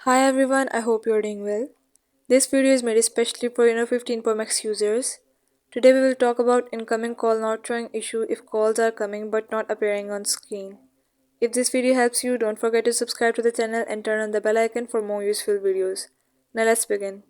Hi everyone, I hope you're doing well. This video is made especially for Reno 15 Pro Max users. Today we will talk about incoming call not showing issue if calls are coming but not appearing on screen. If this video helps you, don't forget to subscribe to the channel and turn on the bell icon for more useful videos. Now let's begin.